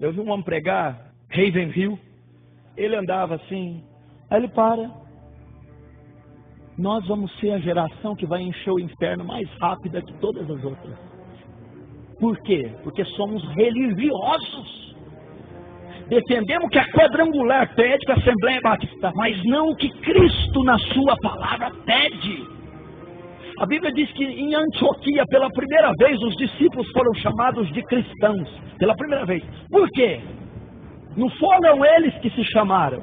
Eu vi um homem pregar, Ravenhill, ele andava assim, aí ele para. Nós vamos ser a geração que vai encher o inferno mais rápida que todas as outras. Por quê? Porque somos religiosos. Defendemos que a quadrangular pede, que a Assembleia Batista, mas não o que Cristo na sua palavra pede. A Bíblia diz que em Antioquia, pela primeira vez, os discípulos foram chamados de cristãos. Pela primeira vez. Por quê? Não foram eles que se chamaram.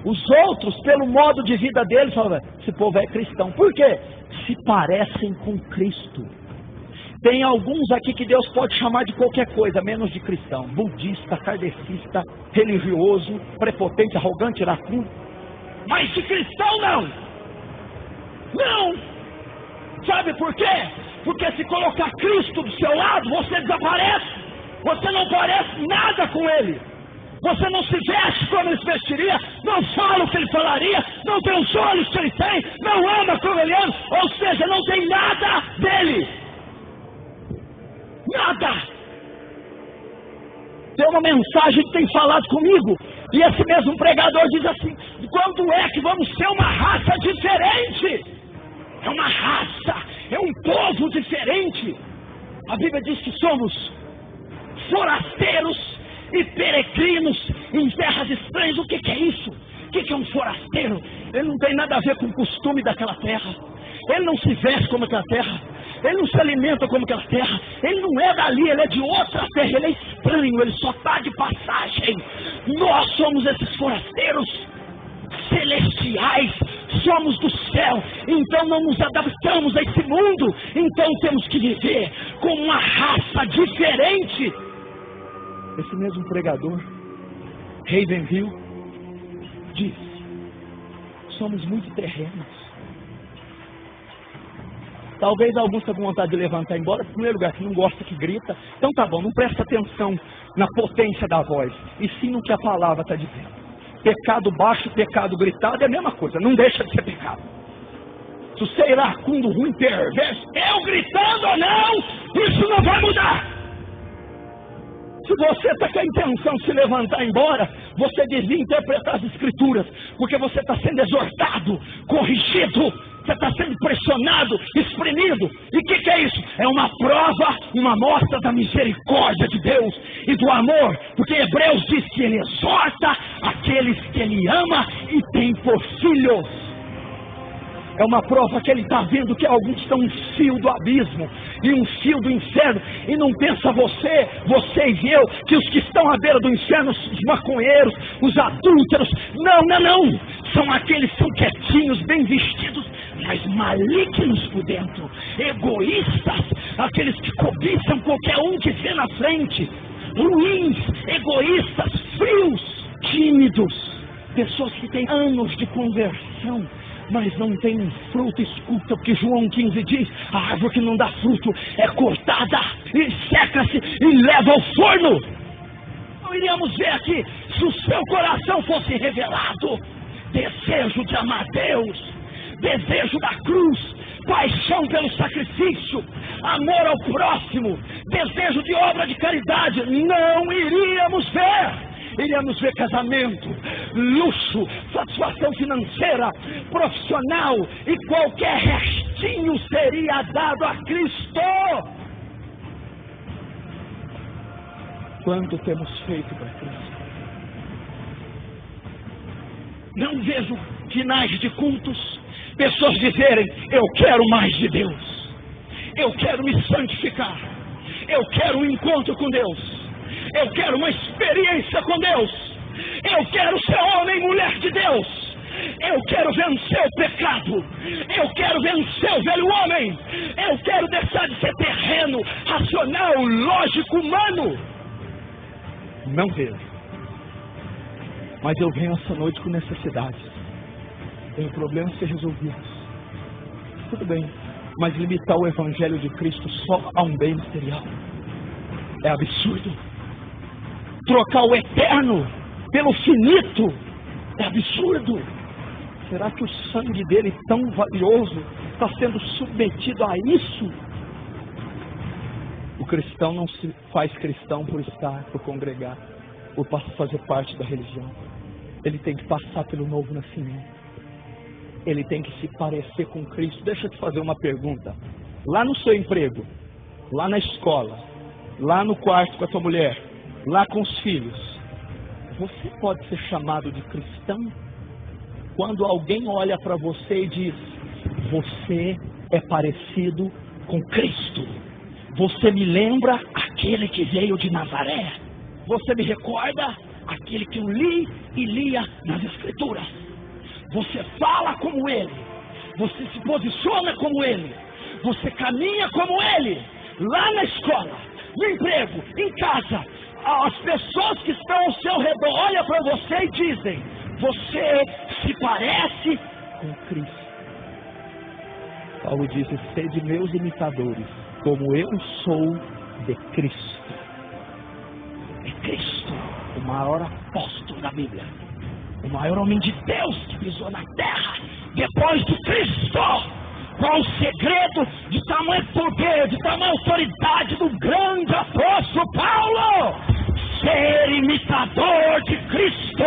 Os outros, pelo modo de vida deles, falaram, esse povo é cristão. Por quê? Se parecem com Cristo. Tem alguns aqui que Deus pode chamar de qualquer coisa, menos de cristão. Budista, kardecista, religioso, prepotente, arrogante, iracundo. Mas de cristão não. Não. Sabe por quê? Porque se colocar Cristo do seu lado, você desaparece. Você não parece nada com Ele. Você não se veste como Ele se vestiria, não fala o que Ele falaria, não tem os olhos que Ele tem, não ama como Ele ama, ou seja, não tem nada dEle. Nada. Tem uma mensagem que tem falado comigo, e esse mesmo pregador diz assim, quando é que vamos ser uma raça diferente? É uma raça, é um povo diferente. A Bíblia diz que somos forasteiros e peregrinos em terras estranhas. O que é isso? O que é um forasteiro? Ele não tem nada a ver com o costume daquela terra. Ele não se veste como aquela terra. Ele não se alimenta como aquela terra. Ele não é dali, ele é de outra terra. Ele é estranho, ele só está de passagem. Nós somos esses forasteiros celestiais. Somos do céu. Então não nos adaptamos a esse mundo. Então temos que viver como uma raça diferente. Esse mesmo pregador, Ravenhill, diz, somos muito terrenos. Talvez alguns tenham vontade de levantar embora. Em primeiro lugar, que não gosta que grita. Então tá bom, não presta atenção na potência da voz, e sim no que a palavra está dizendo. Pecado baixo, pecado gritado é a mesma coisa, não deixa de ser pecado. Se você é iracundo, ruim, perverso, eu gritando ou não, isso não vai mudar. Se você está com a intenção de se levantar embora, você devia interpretar as escrituras, porque você está sendo exortado, corrigido, você está sendo pressionado, exprimido. E o que é isso? É uma prova, uma mostra da misericórdia de Deus e do amor, porque Hebreus diz que Ele exorta aqueles que Ele ama e tem por filhos. É uma prova que Ele está vendo que alguns estão um fio do abismo e um fio do inferno. E não pensa você e eu, que os que estão à beira do inferno, os maconheiros, os adúlteros. Não. São aqueles que são quietinhos, bem vestidos, mas malignos por dentro. Egoístas, aqueles que cobiçam qualquer um que vê na frente. Ruins, egoístas, frios, tímidos. Pessoas que têm anos de conversão, mas não tem um fruto. Escuta o que João 15 diz: a árvore que não dá fruto é cortada e seca-se e leva ao forno. Então iríamos ver aqui, se o seu coração fosse revelado, desejo de amar Deus, desejo da cruz, paixão pelo sacrifício, amor ao próximo, desejo de obra de caridade, não iríamos ver. Iríamos ver casamento, luxo, satisfação financeira, profissional, e qualquer restinho seria dado a Cristo. Quanto temos feito para Cristo? Não vejo finais de cultos, pessoas dizerem: eu quero mais de Deus, eu quero me santificar, eu quero um encontro com Deus, eu quero uma experiência com Deus, eu quero ser homem e mulher de Deus, eu quero vencer o pecado, eu quero vencer o velho homem, eu quero deixar de ser terreno, racional, lógico, humano. Não vejo, mas eu venho essa noite com necessidades, tenho problemas a ser resolvidos. Tudo bem, mas limitar o Evangelho de Cristo só a um bem material é absurdo. Trocar o eterno pelo finito é absurdo. Será que o sangue dele, tão valioso, está sendo submetido a isso? O cristão não se faz cristão por estar, por congregar. por fazer parte da religião. Ele tem que passar pelo novo nascimento. Ele tem que se parecer com Cristo. Deixa eu te fazer uma pergunta. Lá no seu emprego, lá na escola, lá no quarto com a tua mulher, lá com os filhos, você pode ser chamado de cristão? Quando alguém olha para você e diz: você é parecido com Cristo. Você me lembra aquele que veio de Nazaré. Você me recorda aquele que eu li e lia nas Escrituras. Você fala como ele. Você se posiciona como ele. Você caminha como ele. Lá na escola, no emprego, em casa, as pessoas que estão ao seu redor olham para você e dizem: você se parece com Cristo. Paulo disse: sede meus imitadores, como eu sou de Cristo. É Cristo, o maior apóstolo da Bíblia, o maior homem de Deus que pisou na terra depois de Cristo. Qual o segredo de tamanho poder, de tamanha autoridade do grande apóstolo Paulo? Ser imitador de Cristo,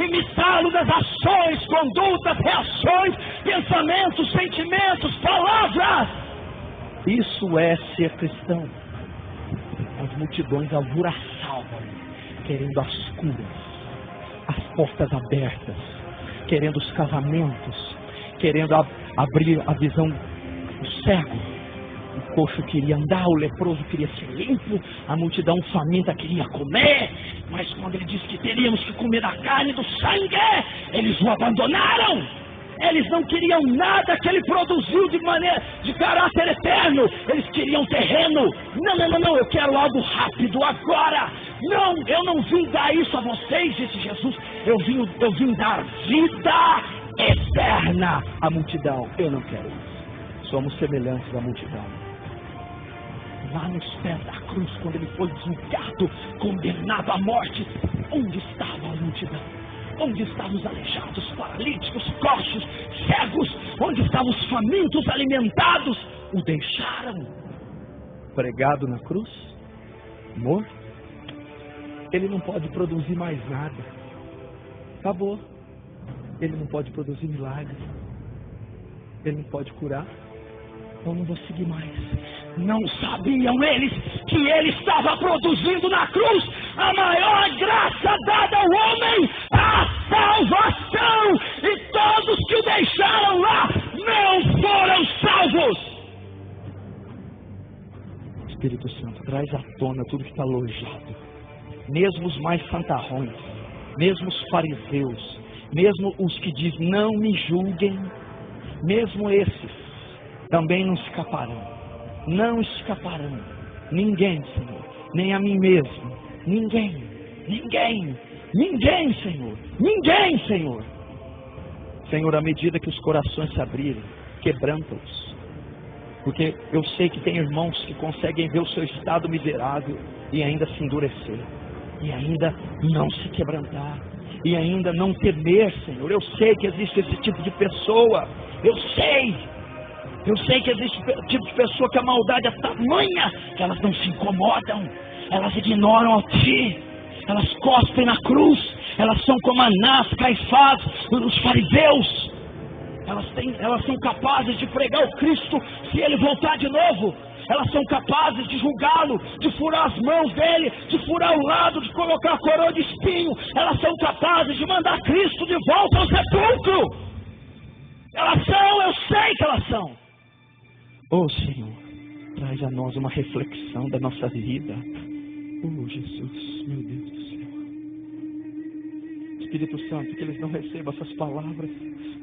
imitá-lo nas ações, condutas, reações, pensamentos, sentimentos, palavras. Isso é ser cristão. As multidões alvoroçavam, querendo as curas, as portas abertas, querendo os casamentos, querendo abrir a visão do cego. O coxo queria andar, o leproso queria ser limpo, a multidão faminta queria comer, mas quando ele disse que teríamos que comer da carne e do sangue, eles o abandonaram. Eles não queriam nada que ele produziu de caráter eterno. Eles queriam terreno. Não, eu quero algo rápido agora. Não, eu não vim dar isso a vocês, disse Jesus. Eu vim dar vida eterna à multidão. Eu não quero isso. Somos semelhantes à multidão. Lá nos pés da cruz, quando ele foi julgado, condenado à morte, onde estava a multidão? Onde estavam os aleijados, paralíticos, coxos, cegos? Onde estavam os famintos alimentados? O deixaram pregado na cruz, morto. Ele não pode produzir mais nada. Acabou. Ele não pode produzir milagres. Ele não pode curar. Eu não vou seguir mais. Não sabiam eles que ele estava produzindo na cruz a maior graça dada ao homem, a salvação. E todos que o deixaram lá não foram salvos. Espírito Santo, traz à tona tudo que está alojado. Mesmo os mais santarrões, mesmo os fariseus, mesmo os que dizem não me julguem, mesmo esses também não escaparão. Não escaparão. Ninguém, Senhor. Nem a mim mesmo. Ninguém, Senhor. Ninguém, Senhor. Senhor, à medida que os corações se abrirem, quebranta-os. Porque eu sei que tem irmãos que conseguem ver o seu estado miserável e ainda se endurecer. E ainda não se quebrantar. E ainda não temer, Senhor. Eu sei que existe esse tipo de pessoa. Eu sei que existe tipo de pessoa que a maldade é tamanha que elas não se incomodam, elas ignoram a Ti, elas cospem na cruz, elas são como Anás, Caifás, os fariseus. Elas são capazes de pregar o Cristo se Ele voltar de novo. Elas são capazes de julgá-lo, de furar as mãos dele, de furar o lado, de colocar a coroa de espinho. Elas são capazes de mandar Cristo de volta ao sepulcro. Elas são, eu sei que elas são. Oh Senhor, traz a nós uma reflexão da nossa vida. Oh Jesus, meu Deus do céu. Espírito Santo, que eles não recebam essas palavras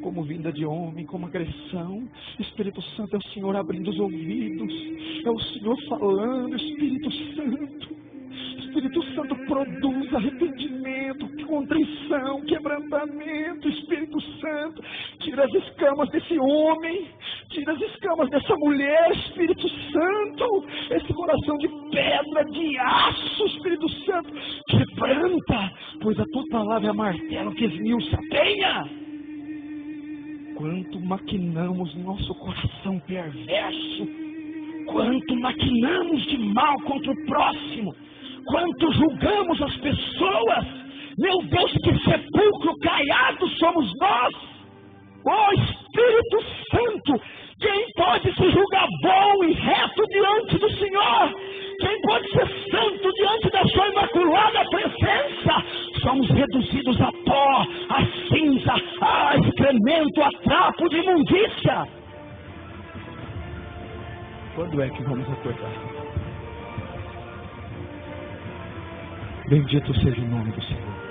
como vinda de homem, como agressão. Espírito Santo, é o Senhor abrindo os ouvidos, é o Senhor falando. Espírito Santo, Espírito Santo, produz arrependimento, contrição, quebrantamento. Espírito Santo, tira as escamas desse homem, tira as escamas dessa mulher. Espírito Santo, esse coração de pedra, de aço. Espírito Santo, quebranta, pois a tua palavra é martelo que esmiuça a penha. Quanto maquinamos nosso coração perverso, quanto maquinamos de mal contra o próximo, quanto julgamos as pessoas, reduzidos a pó, a cinza, a excremento, a trapo de imundícia. Quando é que vamos acordar? Bendito seja o nome do Senhor.